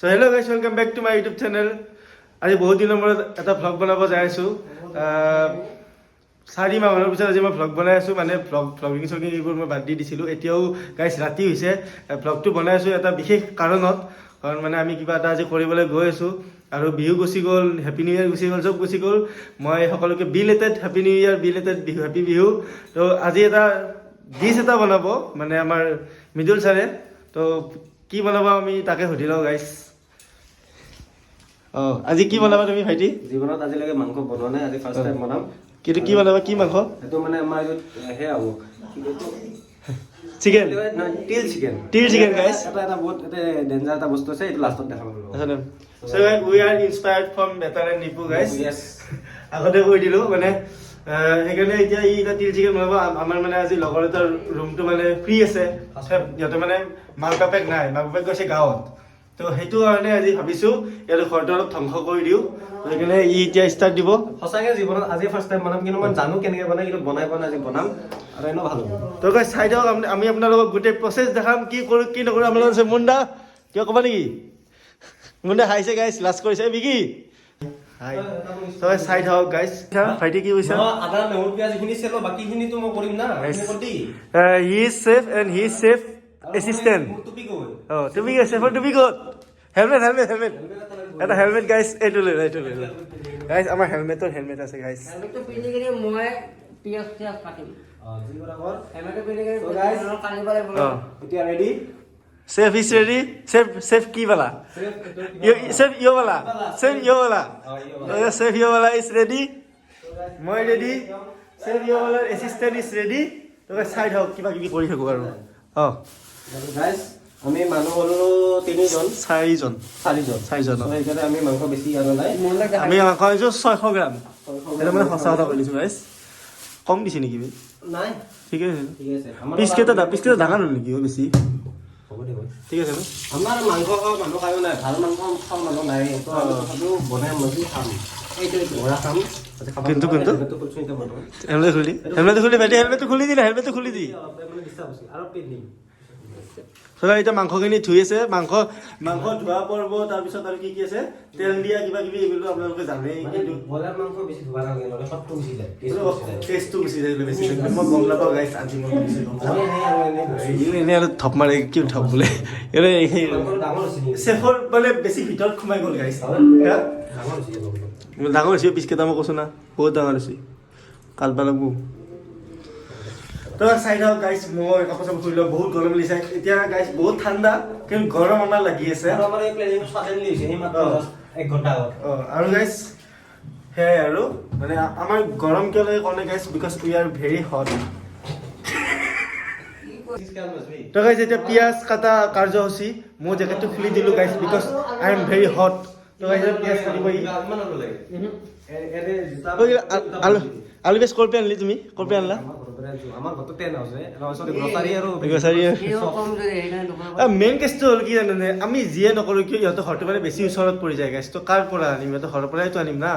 So hello guys, welcome back to my YouTube channel. আজি বহুত দিনৰ মূৰত এটা ভ্লগ বনাব যাই আছো 4 মাহৰ পিছত আজি মই ভ্লগ বনাই আছো মানে ভ্লগিং এইবোৰ মই বাদ দি দিছিলো এতিয়াও গাইস ৰাতি হৈছে ভ্লগটো বনাই আছো এটা বিশেষ কাৰণত কাৰণ মানে আমি কিবা এটা আজি কৰিবলৈ গৈ আছো আৰু বিহু গুছি গ'ল হ্যাপি নিউ ইয়াৰ গুছি গ'ল সব গুছি গ'ল মই সকলোকে বিলেটেড হ্যাপি নিউ ইয়াৰ বিলেটেড বিহু হ্যাপি বিহু তো আজি এটা ডিশ এটা বনাব মানে আমাৰ মিডল চাৰে তো কি বনাব আমি তাকে সুধি লওঁ গাইস আজি কি বনাবা তুমি ভাইটি জীৱনত আজিলৈকে মাংস বনোৱা নাই আজি ফাৰ্স্ট টাইম বনাম কিন্তু কি বনাবা কি মাংস এটো মানে আমাৰ হে আও চিকেন তিল চিকেন গাইস এটা বহুত এটা ডেঞ্জাৰ এটা বস্তু আছে এটো লাষ্টত দেখাম আচ্ছা so guys we are inspired from better and Nipu guys yes আগতে কৈ দিলো মানে সেইকাৰণে এতিয়া ই তিল চিকেন বনাব আমাৰ মানে আজি লগৰ এটাৰ ৰুমটো মানে ফ্ৰী আছে ইয়াতে মানে মাক বাপেক নাই মাক বাপেক গৈছে গাঁৱত তো সেইটো কাৰণে আজি ভাবিছো ইয়াৰ ঘৰটো অলপ ধ্বংস কৰি দিও সেইকাৰণে ই এতিয়া ষ্টাৰ্ট দিব সঁচাকে জীৱনত আজি ফাৰ্স্ট টাইম বনাম কিন্তু মই জানো কেনেকৈ বনাই কিন্তু বনাই আজি বনাম আৰু এনে ভাল হ'ব তো গাইস চাই দিয়ক আমি আপোনালোকক গোটেই প্ৰসেস দেখাম কি কৰো কি নকৰো আপোনালোকে মুন্ডা কিয় ক'বা নেকি মুন্ডা হাইছে গাইস লাষ্ট কৰিছে বিকি হাই তো চাই থাকক গাইস ভাইটি কি কৈছে আদা নহৰু পিয়াজ এইখিনি চেলো বাকিখিনি তো মই কৰিম না এইখিনি কৰি he is safe and he is safe assistant টুপি গৈ তুমি কি সেফৰ তুমি ক'ত হেলমেট এটা হেলমেট গাইস এইটো লৈ গাইস আমাৰ হেলমেট আছে গাইস হেলমেটটো পিন্ধি কিনে মই পিয়াজ কাটিম জি বৰাবৰ হেলমেটটো পিন্ধি কিনে So guys, কালি বাৰে এতিয়া ready safe is ready safe की वाला सेफ यो वाला सेफ यो वाला इज रेडी মই ৰেডি सेफ यो वाला असिस्टेंट इज रेडी তো সাইড হক কিবা কিবি কৰি থাকো আৰু গাইস আমি মানুহ হলো 4জন সেইকাৰণে আমি মাংস বেছি আৰু নাই আমি মাংস আনিছো 600 গ্ৰাম এটা মানে সঁচা কথা কৈছো গাইস কম দিছে নেকি নাই ঠিক আছে ঠিক আছে পিছ কেইটা ডাঙৰ হ'ল নেকি বেছি হ'ব দে ঠিক আছে আমাৰ মাংস খাওঁ মানুহ খায়ো নাই ভাল মাংস খাওঁ মানুহ নাই তো আমি বনাই মই খাম এইটো বৰা খাম কিন্তু হেলমেট খুলি দিলে হেলমেটটো খুলি দি আৰু পিন্ধিম এতিয়া মাংসখিনি ধুই আছে মাংস ধোৱা পৰ্ব তাৰপিছত আৰু কি আছে তেল দিয়া কিবা কিবি এইবোৰ আপোনালোকে জানেই কিন্তু বইলাৰ মাংস বেছি ধোৱা নালাগে নহ'লে সবটো গুচি যায় টেষ্টটো গুচি যায় বেছি মই গম নাপাওঁ গাইছ আজি মই এনে আৰু থপ মাৰে কি থপ বোলে চেফৰ মানে বেছি ভিতৰত সোমাই গ'ল গাইছ ডাঙৰ হৈছে পিছ কেইটা মই কৈছো না বহুত ডাঙৰ হৈছে কাল পালাবো তো চাই থাকক গাইছ মই কাপোৰ চাপোৰ খুলি লওঁ বহুত গৰম লাগিছে এতিয়া গাইছ বহুত ঠাণ্ডা কিন্তু গৰম আমাৰ লাগি আছে আমাৰ এই প্লেনিং সাধাৰণ হৈছে এই মাত্ৰ 1 ঘণ্টা আগত আৰু গাইছ হে আৰু মানে আমাৰ গৰম কিয় লাগে কাৰণে গাইছ because we are very hot তো গাইছ এতিয়া পিয়াজ কাটা কাৰ্যসূচী মই জেকেটটো খুলি দিলো গাইছ because I am very hot তো গাইছ পিয়াজ কাটিব আলু বেছ কলপে আনলি তুমি কলপে আনলা আমাৰ ঘৰতে তেন আছে গ্ৰছাৰী আৰু মেইন কেছটো হ'ল কি জানে আমি যিয়ে নকৰোঁ কিয় ইহঁতৰ ঘৰটো মানে বেছি ওচৰত পৰি যায় গাইছ তো কাৰ পৰা আনিম ইহঁতৰ ঘৰৰ পৰাইতো আনিম না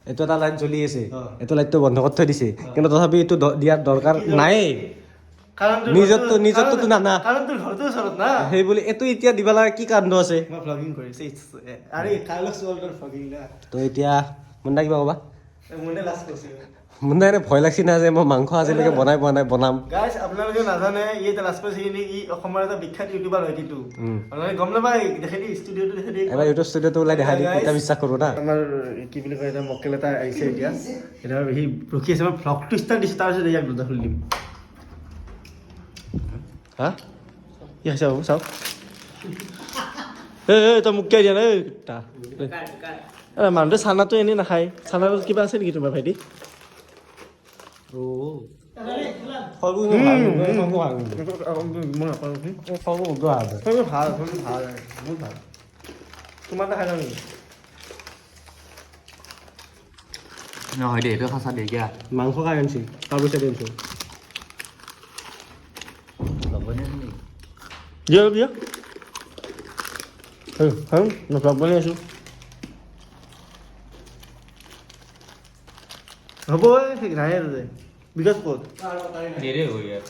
এইটো এটা লাইট জ্বলি আছে এইটো লাইটটো বন্ধ কৰি থৈ দিছে কিন্তু তথাপি এইটো দিয়াৰ দৰকাৰ নাই নিজৰটো নানা কাৰণ তোৰ ঘৰটো ওচৰত না সেই বুলি এইটো এতিয়া দিব লগা কি কাণ্ড আছে মই ভ্লগিং কৰিছে আৰে কাৰ্লছ ৱৰ্ল্ডৰ ভ্লগিং না তো এতিয়া মুণ্ডা কিবা ক'বা মুন্ডে লাষ্ট কৈছে মুণ্ডা এনে ভয় লাগছি না যে মই মাংস আজিলৈকে বনাম গাইছ আপোনালোকে নাজানে ই এটা লাষ্ট কৈছে ই অসমৰ এটা বিখ্যাত ইউটিউবাৰ হয় কিন্তু আপোনালোকে গম নাপায় দেখি দি ষ্টুডিঅ'টো দেখি দি এবাৰ ইউটিউব ষ্টুডিঅ'টো ওলাই দেখাই দিম তেতিয়া বিশ্বাস কৰোঁ না আমাৰ কি বুলি কয় এটা মক্কেল এটা আহিছে এতিয়া এতিয়া সি ৰখি আছে মই ভ্লগটো ষ্টাৰ্ট দিছোঁ তাৰপিছত ইয়াক দুটা খুলি দিম হা কি হৈছে বাবু চাওক তই মোক কিয় দিয়া নাই মানুহটোৱে চানাটো এনেই নাখায় চানাটো কিবা আছে নেকি তোমাৰ ভাইটি ভাল বহুত ভাল তোমাৰ এটা খাই যাওঁ নেকি নহয় দেই এইটো সঁচা দেই কিয়া মাংস খাই আনিছিল তাৰ পইচা দি আনিছোঁ দিয়া মই ভ্লগ বনাই আছোঁ হ'ব নাই আৰু বিকাশ ক'ত দেৰি হৈ ইয়াত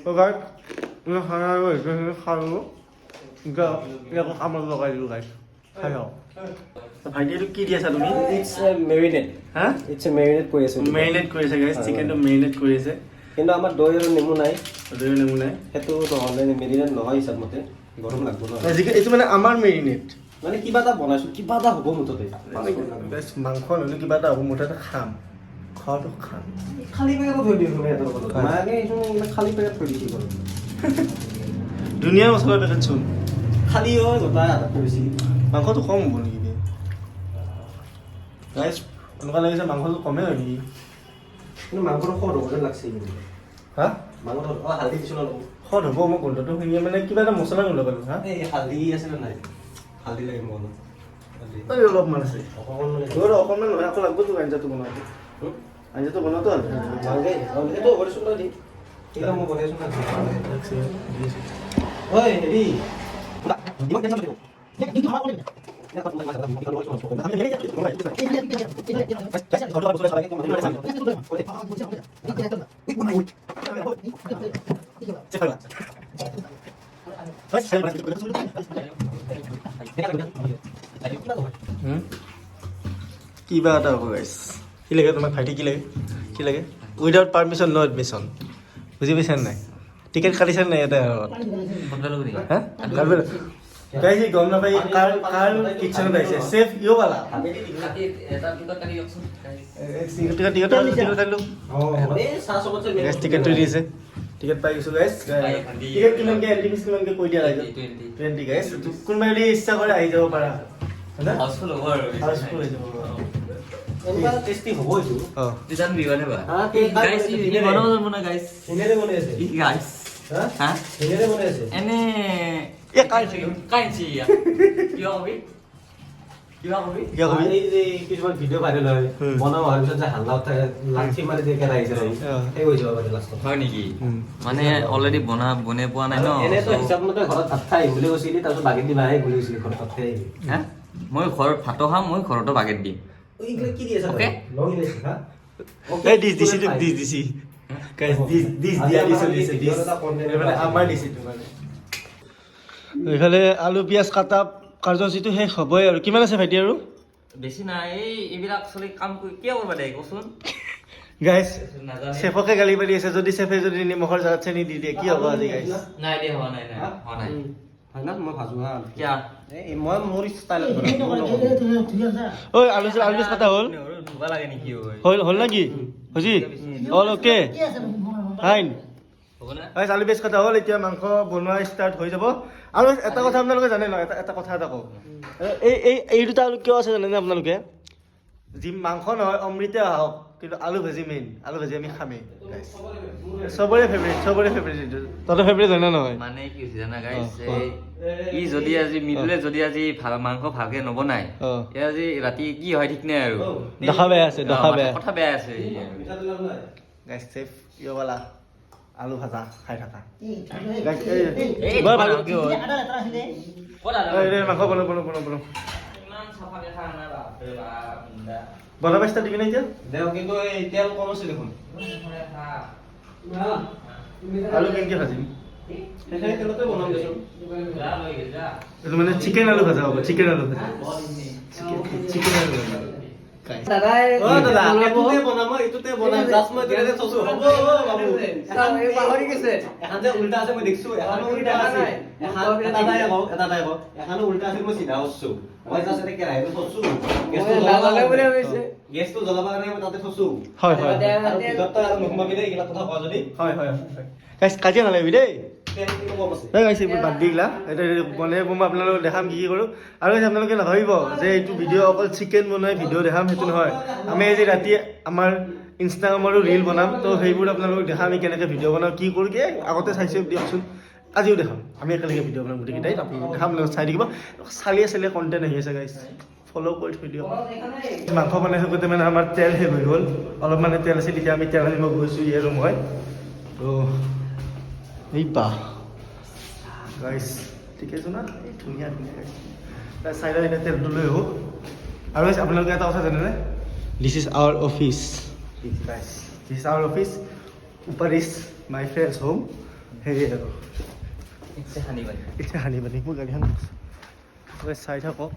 তো গাইছ খানা আৰু এইটো খালোঁ এতিয়া আকৌ কামত লগাই দিলোঁ গাইছ খাই যাওঁ ভাইটি এইটো কি দি আছা তুমি It's a marinade. হা It's a marinade কৰি আছো মেৰিনেট কৰিছে গাইছ চিকেনটো মেৰিনেট কৰি আছে কিন্তু আমাৰ দৈ আৰু নেমু নাই দৈ নেমু নাই সেইটো নহ'লে মেৰিনেট নহয় হিচাপ মতে গৰম লাগব ন এইটো মানে আমাৰ মেৰিনেট মানে কিবা এটা বনাইছো কিবা এটা হ'ব মুঠতে গাইছ মাংস নহ'লে কিবা এটা হ'ব মুঠতে খাম খোৱাটো খাম খালী পেকেটত থৈ দিওঁ তুমি এটা বটল মাকে এইটো খালী পেকেট থৈ দিছি বাৰু ধুনীয়া মছলা পেকেট চোন খালী হয় গোটাই আধা কৰিছি মাংসটো কম হ'ব নেকি গাইছ এনেকুৱা লাগিছে মাংসটো কমেই হয় নেকি কিন্তু মাংসটো সৰু হ'ব যেন লাগছে কিন্তু হা মাংসটো হালধি দিছোঁ ন সদ হ'ব মই গোন্ধটো শুনিয়ে মানে কিবা এটা মছলা গোন্ধ পালোঁ হা এই হালধি আছে নে নাই হালধি লাগে মোক অলপ হালধি এই অলপমান আছে অকণমান মানে তোৰ অকণমান নহয় আকৌ লাগবতো আঞ্জাটো বনাওঁতে আঞ্জাটো বনাওঁতো নালাগে সেইটো কৰিছোঁ ন দি এইটো মই বনাইছোঁ না ঐ হেৰি ইমান টেনশ্যন নকৰিব কিবা এটা হ'ব গাইছ কি লাগে তোমাক ভাইটি কি লাগে কি লাগে উইদাউট পাৰ্মিশ্যন ন এডমিশ্যন বুজি পাইছা নাই টিকেট কাটিছা নাই এটা হা গাইছ গম নাপাই কাৰ কাৰ কিটচেনত আহিছে চেফ ইউ বালা টিকেটটো দিছে টিকেট পাই গৈছোঁ গাইছ টিকেট কিমানকৈ এণ্ট্ৰি ফিজ কিমানকৈ কৈ দিয়া লাগে 20 গাইছ কোনোবাই যদি ইচ্ছা কৰে আহি যাব পাৰা হাউচফুল হৈ যাব এনেকুৱা টেষ্টি হ'ব এইটো অঁ এনেৰে বনাই আছে হা এনেৰে বনাই আছে কিয় কবি এই যে কিছুমান ভিডিঅ' ভাইৰেল হয় বনাব হোৱাৰ পিছত যে হাল্লা উঠাই লাঠি মাৰি দিয়ে কেৰা আহিছে সেই হৈ যাব পাৰে লাষ্টত হয় নেকি মানে অলৰেডি বনাই পোৱা নাই ন এনেতো হিচাপ মতে ঘৰত ভাত খাই আহিম বুলি কৈছিলি তাৰপিছত বাগেট দিম আহে বুলি কৈছিলি ঘৰত ভাত খাই আহিবি হা মই ঘৰত ভাতো খাম মই ঘৰতো বাগেট দিম এইগিলা কি দি আছে Okay. লং ইলাইচি হা এই দিছিটো দিছি গাইছ দিছ দিয়া দি চলি আছে দিছ মানে আমাৰ দিছিটো মানে এইফালে আলু পিঁয়াজ কাটা কাৰ্যসূচীটো শেষ হ'বই আৰু কিমান আছে ভাইটি আৰু বেছি নাই এইবিলাক চলি কাম কৰি কিয় কৰিব দে কচোন গাইছ নাজানে চেফকে গালি পাৰি আছে যদি চেফে যদি নিমখৰ জাৰত চেনি দি দিয়ে কি হ'ব আজি গাইছ নাই দে হোৱা নাই হোৱা নাই হয় না মই ভাজো হা কিয়া এই মই মোৰ ষ্টাইলত ঐ আলু পিঁয়াজ কাটা হ'ল ধুবা লাগে নেকি হ'ল নেকি হৈছে অল অ'কে ফাইন হ'ব না গাইছ আলু পিঁয়াজ কাটা হ'ল এতিয়া মাংস বনোৱা ষ্টাৰ্ট হৈ যাব আৰু এটা কথা আপোনালোকে জানে ন এটা কথা এটা কওঁ এই দুটা আলু কিয় আছে জানেনে আপোনালোকে যি মাংস নহয় অমৃতে আহক কিন্তু আলু ভাজি মেইন আলু ভাজি আমি খামেই চবৰে ফেভৰেট এইটো তহঁতৰ ফেভৰেট হয় নে নহয় মানে কি হৈছে জানা গাইছ ই যদি আজি মিদুলে যদি আজি মাংস ভালকে নবনায় এই আজি ৰাতি কি হয় ঠিক নাই আৰু দেখা বেয়া আছে কথা বেয়া আছে গাইছ চেফ ইয়বালা আলু ভাজা খাই থাকা মাংস বনাব বনাব ষ্টাৰ্ট দিবি নে এতিয়া দেও কিন্তু এই তেল কম আছে দেখোন আলু কেনেকৈ ভাজিম সেইখিনি তেলতে বনাম দেচোন এইটো মানে চিকেন আলু ভাজা হ'ব চিকেন আলু ভাজা চিকেন আলু ভাজা দাদাই অ দাদা এইটোতে বনাম এইটোতে বনাম জাষ্ট মই তেলতে থছো হ'ব বাবু পাহৰি গৈছে এখন যে উল্টা আছে মই দেখছো এখনো উল্টা আছে এটা নাই এখনো উল্টা আছে মই চিধা হচ্ছো মই জাষ্ট এটা কেৰাহীটো থছো গেছটো জ্বলাব কাৰণে মই তাতে থছো হয় ভিতৰতে আৰু নোসোমাবি দেই এইগিলা কথা কোৱা যদি হয় গাইছ কাজিয়া নালাগিবি দেই তেল কিন্তু কম আছে গাইছ এইবোৰ বাদ দি গিলা এতিয়া বনাই মই আপোনালোকক দেখাম কি কৰোঁ আৰু আপোনালোকে নাভাবিব যে এইটো ভিডিঅ' অকল চিকেন বনাই ভিডিঅ' দেখাম সেইটো নহয় আমি আজি ৰাতি আমাৰ ইনষ্টাগ্ৰামৰো ৰিল বনাম তো সেইবোৰ আপোনালোকক দেখাম আমি কেনেকৈ ভিডিঅ' বনাওঁ কি কৰোঁ কি আগতে চাইছে দিয়কচোন আজিও দেখাম আমি একেলগে ভিডিঅ' বনাম গোটেইকেইটাই আপোনালোকক দেখাম চাই থাকিব চালিয়ে কণ্টেণ্ট আহি আছে গাইছ ফ'ল' কৰি থৈ দিয়ক মাংস বনাই থাকোঁতে মানে আমাৰ তেল শেষ হৈ গ'ল অলপ মানে তেল আছিল এতিয়া আমি তেল আনিব গৈছোঁ ইয়ে আৰু মই তো এই বাহ গাইছ ঠিক আছে না ধুনীয়া গাইছ তাৰ চাইডত এতিয়া তেলটো লৈ আহোঁ আৰু গাইছ আপোনালোকে এটা কথা জানেনে দিছ is our office guys this is our office উপাৰ ইজ মাই ফ্ৰেণ্ডছ হোম সেয়ে আৰু ইচ্ছা সানি পানি এতিয়া সানি পানি মোৰ গাড়ীখন চাই থাকক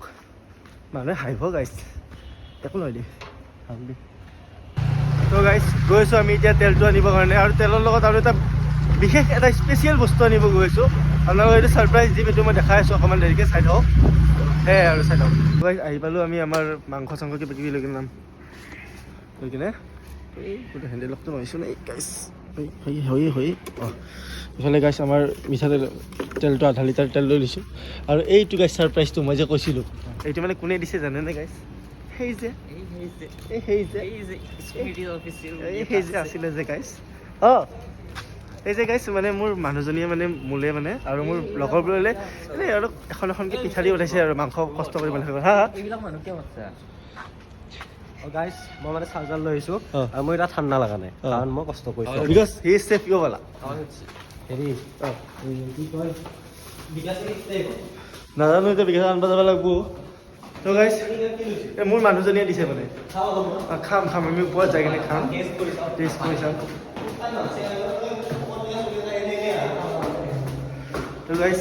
মানুহে হাঁহিব গাইছ একো নহয় দেই ভাল দেই তো গাইছ গৈছোঁ আমি এতিয়া তেলটো আনিবৰ কাৰণে আৰু তেলৰ লগত আৰু এটা বিশেষ এটা স্পেচিয়েল বস্তু আনিব গৈছোঁ আপোনালোকক এইটো ছাৰপ্ৰাইজ দিম এইটো মই দেখাই আছোঁ অকণমান দেৰিকৈ চাই থাকক সেয়াই আৰু চাই থাকক গাইছ আহি পালোঁ আমি আমাৰ মাংস চাংস কিবা কিবি লৈ কিনে লৈ কিনে এই গোটেই হেণ্ডেল লকটো নহৈছোঁ নাই গাইছ হৈ অঁ ইফালে গাইছ আমাৰ মিঠাতেল তেলটো আধা লিটাৰ তেল লৈ লৈছোঁ আৰু এইটো গাইছ ছাৰপ্ৰাইজটো মই যে কৈছিলোঁ এইটো মানে কোনে দিছে জানেনে গাইছ সেই যে আছিলে যে গাইছ অঁ এই যে গাইছ মানে মোৰ মানুহজনীয়ে মানে মোলে মানে আৰু মোৰ লগৰবোৰলৈ এনেই অলপ এখনকৈ পিঠা দি পঠাইছে আৰু মাংস কষ্ট কৰি বনাই হা এইবিলাক মানুহ কিয় মাতছা গাইছ মই মানে চাৰ্জাৰ লৈ আহিছোঁ আৰু মই এতিয়া ঠাণ্ডা লগা নাই কাৰণ মই কষ্ট কৰিছোঁ because he is safe you বালা হেৰি কি কয় নাজানো এতিয়া বিকাশ আনব যাব লাগিব তো গাইছ এই মোৰ মানুহজনীয়ে দিছে মানে খাম আমি ওপৰত যাই কিনে খাম টেষ্ট কৰি চাম তো গাইছ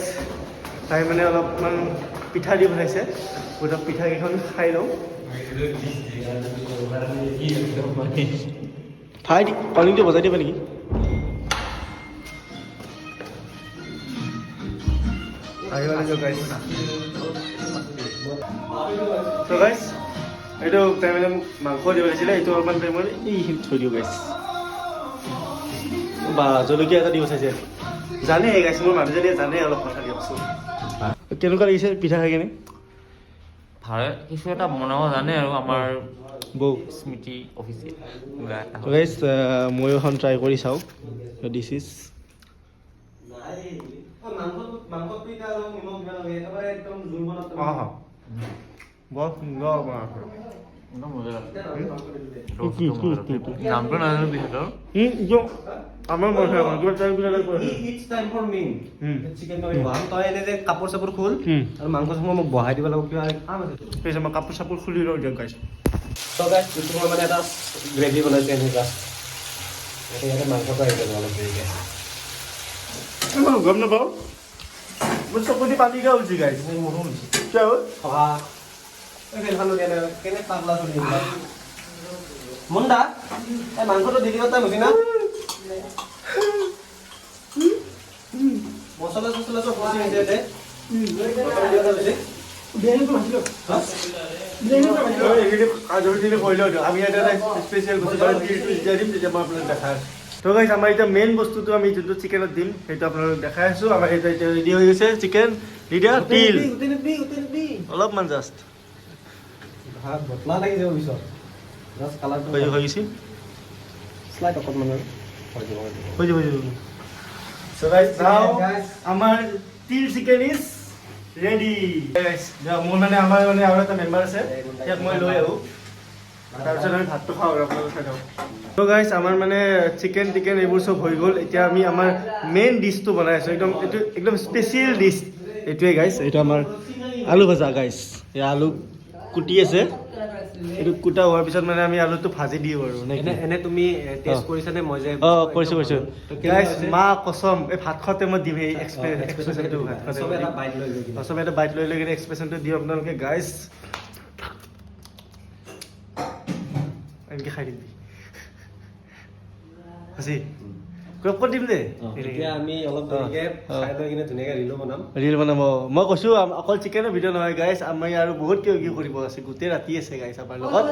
তাই মানে অলপমান পিঠা দি পঠাইছে গোটেই পিঠাকেইখন খাই লওঁ ফাই দি কলিংটো বজাই দিবা নেকি আহিব লাগিব গাইছ তো গাইছ এইটো তাই মানে মোক মাংস দিব লাগিছিলে এইটো অলপমান টাইমত এইখিনি থৈ দিওঁ গাইছ বা জলকীয়া এটা দি পঠাইছে জানে গাইছ মোৰ মানুহজনীয়ে জানে অলপ কথা দিয়কচোন কেনেকুৱা লাগিছে পিঠা খাই কিনে ভাল কিছু এটা বনাব জানে আৰু আমাৰ বৌ স্মৃতি অফিচিয়েল গাইছ ময়ো এখন ট্ৰাই কৰি চাওঁ দিছ ইজ অঁ বৰ সুন্দৰ বনাইছে নামটো নাজানো বিহেঁতৰ আমাৰ মন কিবা টাইম তই এনে যে কাপোৰ চাপোৰ খোল আৰু মাংস চাংস মোক বহাই দিব লাগিব কিবা কাম আছে মই কাপোৰ চাপোৰ খুলি লওঁ দিয়ক গাইছ তো গাইছ মই মানে এটা গ্ৰেভি বনাইছোঁ এনেকুৱা ইয়াতে মাংসটো আহি যাব অলপ দেৰিকৈ মই গম নাপাওঁ মোৰ চকুদি পানী গা হৈছে গাইছ কিয় হ'ল ফেনখনো দিয়া নাই কেনে পাগলা চলি এইবিলাক মুণ্ডা এই মাংসটো দি দিব তই মুচি না মছলা চছলা চব বসি আছে দে আমি এটা স্পেচিয়েল বস্তু দিম তেতিয়া মই আপোনাক দেখাই আছোঁ তো গাইছ আমাৰ এতিয়া মেইন বস্তুটো আমি যোনটো চিকেনত দিম সেইটো আপোনালোক দেখাই আছোঁ আমাৰ এতিয়া এতিয়া ৰেডি হৈ গৈছে চিকেন দি দিয়া তিল অলপমান জাষ্ট বটলা লাগি যাব পিছত জাষ্ট কালাৰটো হৈ গৈছে শ্লাইড অকণমান আৰু হৈ যাব So guys, now আমাৰ তিল চিকেন ইজ ৰেডি মোৰ মানে আমাৰ মানে আৰু এটা মেম্বাৰ আছে ইয়াক মই লৈ আহোঁ তাৰপিছত আমি ভাতটো খাওঁ আৰু আপোনালোকে খাই থাকক তো গাইছ আমাৰ মানে চিকেন টিকেন এইবোৰ চব হৈ গ'ল এতিয়া আমি আমাৰ মেইন ডিছটো বনাই আছোঁ একদম এইটো একদম স্পেচিয়েল ডিছ এইটোৱে গাইছ এইটো আমাৰ আলু ভাজা গাইছ এই আলু কুটি আছে এইটো কুটা হোৱাৰ পিছত মানে আমি আলুটো ভাজি দিওঁ আৰু এনে তুমি টেষ্ট কৰিছানে মই যে অঁ কৰিছোঁ গাইছ মা কচম এই ভাত খাওঁতে মই দিম এই এক্সপ্ৰেছনটো চবে এটা বাইট লৈ গৈ চবে এটা বাইট লৈ লৈ কিনে এক্সপ্ৰেছনটো দিওঁ আপোনালোকে গাইছ এনেকৈ খাই দিবি আজি ক'ত দিম দে এতিয়া আমি অলপ দেৰিকৈ খাই লৈ কিনে ধুনীয়াকৈ ৰিলো বনাম ৰিল বনাব মই কৈছোঁ অকল চিকেনৰ ভিডিঅ' নহয় গাইছ আমি আৰু বহুত কিবা কিবি কৰিব আছে গোটেই ৰাতি আছে গাইছ আমাৰ লগত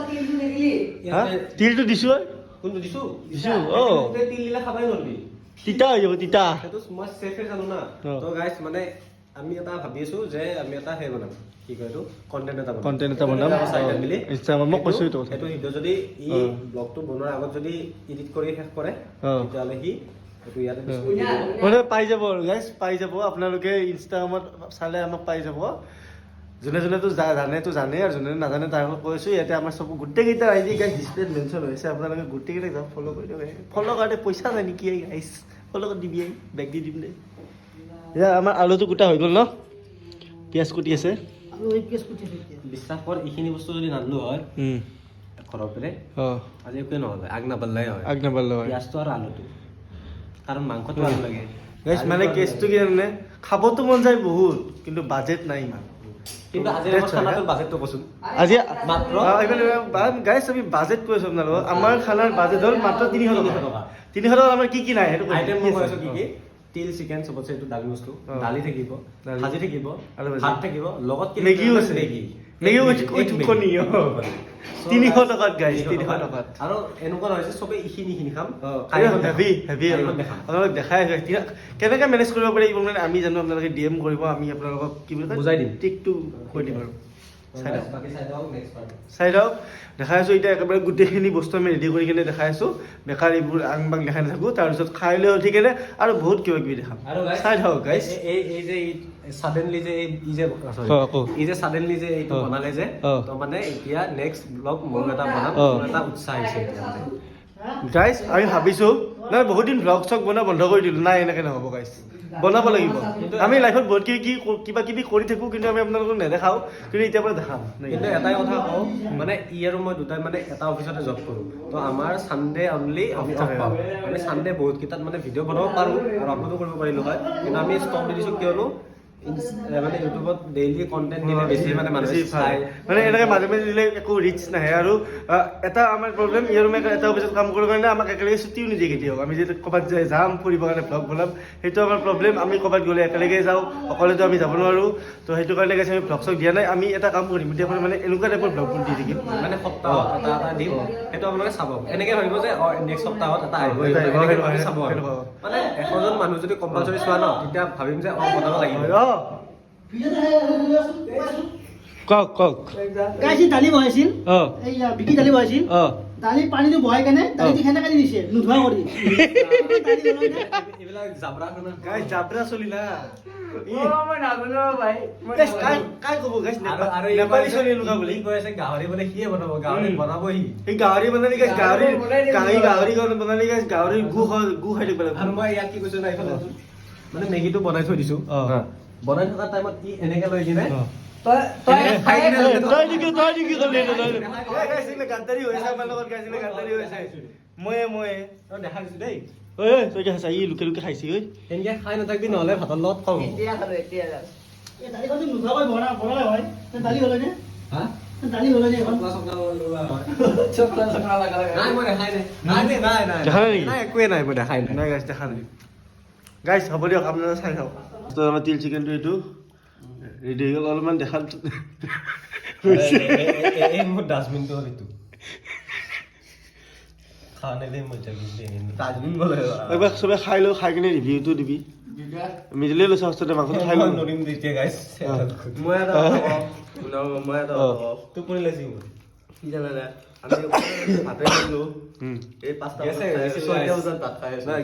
হা তিলটো দিছোঁ কোনটো দিছোঁ অঁ তিল দিলে খাবাই নোৱাৰিবি তিতা হৈ যাব তিতা সেইটো মই চেফে জানো না তো গাইছ মানে আমি এটা ভাবি আছোঁ যে আমি এটা সেই বনাম কি কয় এইটো কণ্টেণ্ট এটা বনাম মিলি ইনষ্টাগ্ৰামত মই কৈছোঁ এইটো সেইটো ভিডিঅ' যদি ই ব্লগটো বনোৱাৰ আগত যদি এডিট কৰি শেষ কৰে তেতিয়াহ'লে সি এইটো ইয়াতে মানে পাই যাব আৰু গাইছ পাই যাব আপোনালোকে ইনষ্টাগ্ৰামত চালে আমাক পাই যাব যোনে যোনেতো জানেতো জানে আৰু যোনে নাজানে তাৰ কৈছোঁ ইয়াতে আমাৰ চব গোটেইকেইটা আইডি গাইছ ডিছপ্লেত মেনশ্যন হৈছে আপোনালোকে গোটেইকেইটা যাওক ফ'ল' কৰি দিয়ক ফ'ল' কৰোঁতে পইচা নাই নেকি গাইছ ফ'ল' কৰি দিবি বেগ দি দিম দে এতিয়া আমাৰ আলুটো গোটা হৈ গ'ল ন পিঁয়াজ কুটি আছে বিশ্বাস কৰ এইখিনি বস্তু যদি নানিলো হয় ঘৰৰ পেলাই আজি একোৱে নহ'লে আগ নাপালাই হয় আগ নাপালে হয় পিঁয়াজটো আৰু আলুটো কাৰণ মাংসটো আলু লাগে গাইছ মানে কেছটো কি জানে খাবতো মন যায় বহুত কিন্তু বাজেট নাই ইমান কিন্তু আজি আমাৰ খানাটোৰ বাজেটটো কচোন আজি মাত্ৰ গাইছ আমি বাজেট কৈছো আপোনালোকক আমাৰ খানাৰ বাজেট হ'ল মাত্ৰ 300 টকা 300 টকা আমাৰ কি কি নাই সেইটো আইটেম মই কৈ আছো কি কি তিল চিকেন চবতছে এইটো দালি বস্তু দালি থাকিব ভাজি থাকিব আৰু ভাত থাকিব লগত কি মেগীও আছে মেগী উইথ কণী 300 টকাত গাইছ 300 টকাত আৰু এনেকুৱা নহয় যে চবে এইখিনি খাম হেভি আপোনালোক দেখাই কেনেকৈ মেনেজ কৰিব পাৰি এইবোৰ মানে আমি জানো আপোনালোকে DM কৰিব আমি আপোনালোকক কি বুলি কয় বুজাই দিম। ট্ৰিকটো কৈ দিম আৰু বাকি চাই দাও নেক্সট পাৰ্ট চাই লওক দেখাই আছোঁ এতিয়া একেবাৰে গোটেইখিনি বস্তু আমি ৰেডি কৰি কিনে দেখাই আছোঁ বেকাৰ এইবোৰ আং বাং দেখাই নাথাকোঁ তাৰপিছত খাই লৈ উঠি কিনে আৰু বহুত কিবা কিবি দেখাম আৰু guys, চাই থাকক গাইছ এই যে সাডেনলি যে এই যে এই যে সাডেনলি যে এইটো বনালে যে তো মানে এতিয়া নেক্সট ব্লগ মই এটা বনাম মোৰ এটা উৎসাহ আহিছে এতিয়া মানে গাইছ আমি ভাবিছোঁ নহয় বহুত দিন ভ্লগ চগ বনোৱা বন্ধ কৰি দিলোঁ নাই এনেকৈ নহ'ব গাইছ বনাব লাগিব আমি লাইফত বহুত কিবা কিবি কৰি থাকোঁ কিন্তু আমি আপোনালোকক নেদেখাওঁ কিন্তু এতিয়াৰ পৰা দেখাম কিন্তু এটাই কথা কওঁ মানে ই আৰু মই দুটাই মানে এটা অফিচতে জব কৰোঁ তো আমাৰ সানডে অনলি আমি অফ পাওঁ আমি সানডে বহুত কেইটাত মানে ভিডিঅ' বনাব পাৰোঁ আৰু আপলোডো কৰিব পাৰিলোঁ হয় কিন্তু আমি ষ্টপ দি দিছোঁ কিয়নো মানে ইউটিউবত ডেইলি কণ্টেণ্ট দিলে বেছি মানে মানুহে চায় মানে এনেকৈ মাজে মাজে দিলে একো ৰিচ নাহে আৰু এটা আমাৰ প্ৰব্লেম ইয়াৰ মানে এটা অফিচত কাম কৰাৰ কাৰণে আমাক একেলগে ছুটিও নিদিয়ে কেতিয়াও আমি যেতিয়া ক'ৰবাত যাম ফুৰিবৰ কাৰণে ভ্লগ বনাম সেইটো আমাৰ প্ৰব্লেম আমি ক'ৰবাত গ'লে একেলগে যাওঁ অকলেতো আমি যাব নোৱাৰোঁ তো সেইটো কাৰণে গৈছে আমি ভ্লগ চগ দিয়া নাই আমি এটা কাম কৰিম এতিয়া মানে এনেকুৱা টাইপৰ ভ্লগবোৰ দি থাকিম মানে সপ্তাহত এটা এটা দিম সেইটো আপোনালোকে চাব এনেকে ভাবিব যে নেক্সট সপ্তাহত এটা আহিব এনেকে চাব আৰু। মানে 100জন মানুহ যদি কম্পালচৰি চোৱা ন তেতিয়া ভাবিম যে বনাব লাগিব কওক গাইছি দালি বহাইছিল এইয়া বিকি দালি বহাইছিল দালি পানীটো বহাই কেনে দালিটো সেনেকে দি দিছে নোধোৱা কৰি দালি বনাই দে এইবিলাক জাবৰা খানা গাইছ জাবৰা চলি না মই নাজানো ভাই কাই ক'ব গাইছ আৰু নেপালী চলি এনেকুৱা বুলি কৈ আছে গাহৰি বোলে সিয়ে বনাব গাহৰি বনাবহি এই গাহৰি বনালি গাইছ গাহৰি বনালি গাইছ গাহৰি গু খাই দিব লাগিব আৰু মই ইয়াক কি কৈছো না এইফালে মানে মেগীটো বনাই থৈ দিছো বনাই থকা টাইমত ই এনেকে লৈ কিনে তই নেকি ক'লি গাইছ গাদ্দাৰি হৈছে আমাৰ লগত গাইছ গাদ্দাৰি হৈছে মই তই দেখা দিছো দেই ঐ তই কি খাইছা ই লুকে লুকে খাইছি ঐ এনেকে খাই নাথাকবি নহ'লে ভাতৰ লগত খাওঁ এতিয়া এই দালিখন নোধোৱা কৰি বনালে হয় দালি হ'লে নে হা দালি হ'লে নে এখন নাই মই দেখাই নাই দেখা নাই নেকি? নাই একোৱে নাই মই দেখাই নাই নাই গাইছ দেখা নাই গাইছ হ'ব দিয়ক আপোনালোকে চাই থাকক তো আমাৰ তিল চিকেনটো এইটো ৰেডি হৈ গ'ল অলপমান দেখাত এই মোৰ ডাষ্টবিনটো হ'ল এইটো খানে দে মই ডাষ্টবিন বোলে এবাৰ চবে খাই লৈ খাই কিনে ৰিভিউটো দিবি মিডিলে লৈছে হস্তে মাংসটো খাই লওঁ নৰিম তেতিয়া গাইছ মই এটা টোপনি লাগিছে মোৰ কি জানা না আমি ভাতে খাইলো এই 5টা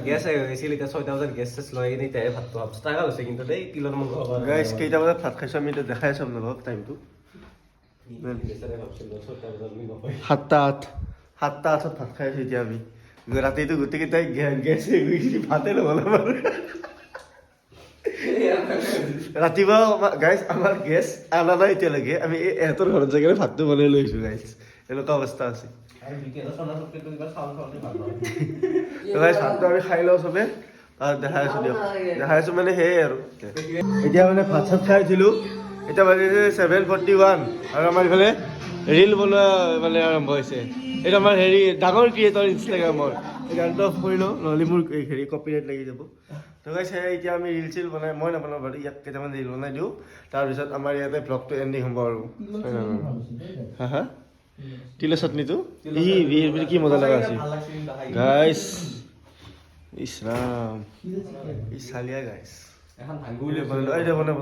গেছ আহিছিল এতিয়া 6টা বজাত গেছ চেছ লৈ কিনে এতিয়া ভাতটো ষ্ট্ৰাগল হৈছে কিন্তু দেই তিলৰ মাংস গাইছ কেইটা বজাত ভাত খাইছোঁ আমি এতিয়া দেখাই আছোঁ আপোনালোকক টাইমটো 7:08 ভাত খাই আছোঁ এতিয়া আমি ৰাতিটো গোটেইকেইটাই গেছে ভাতে নহ'লে বাৰু ৰাতিপুৱা গাইছ আমাৰ গেছ অনা নাই এতিয়ালৈকে আমি এহঁতৰ ঘৰত যাই কিনে ভাতটো বনাই লৈ আহিছোঁ গাইছ এনেকুৱা অৱস্থা আছে গাইছ ভাতটো আমি খাই লওঁ চবে দেখাই আছোঁ দিয়ক দেখাই আছোঁ মানে সেয়ে আৰু এতিয়া মানে ভাত চাত খাই উঠিলোঁ এতিয়া বাজিছে 7:41 আৰু আমাৰ ইফালে ৰিল বনোৱা মানে আৰম্ভ হৈছে এইটো আমাৰ হেৰি ডাঙৰ ক্ৰিয়েটৰ ইনষ্টাগ্ৰামৰ এই গানটো অফ কৰি লওঁ নহ'লে মোৰ হেৰি কপিৰাইট লাগি যাব তো গাইছে এতিয়া আমি ৰিল চিল বনাই মই নবনাওঁ বাৰু ইয়াত কেইটামান ৰিল বনাই দিওঁ তাৰপিছত আমাৰ ইয়াতে ব্লগটো এণ্ডিং হ'ব আৰু হা হা তিলৰ চাটনিটো কি মজা লগা আছে গাইছ ইছ ৰাম ই চালিয়া গাইছ এখন বনাই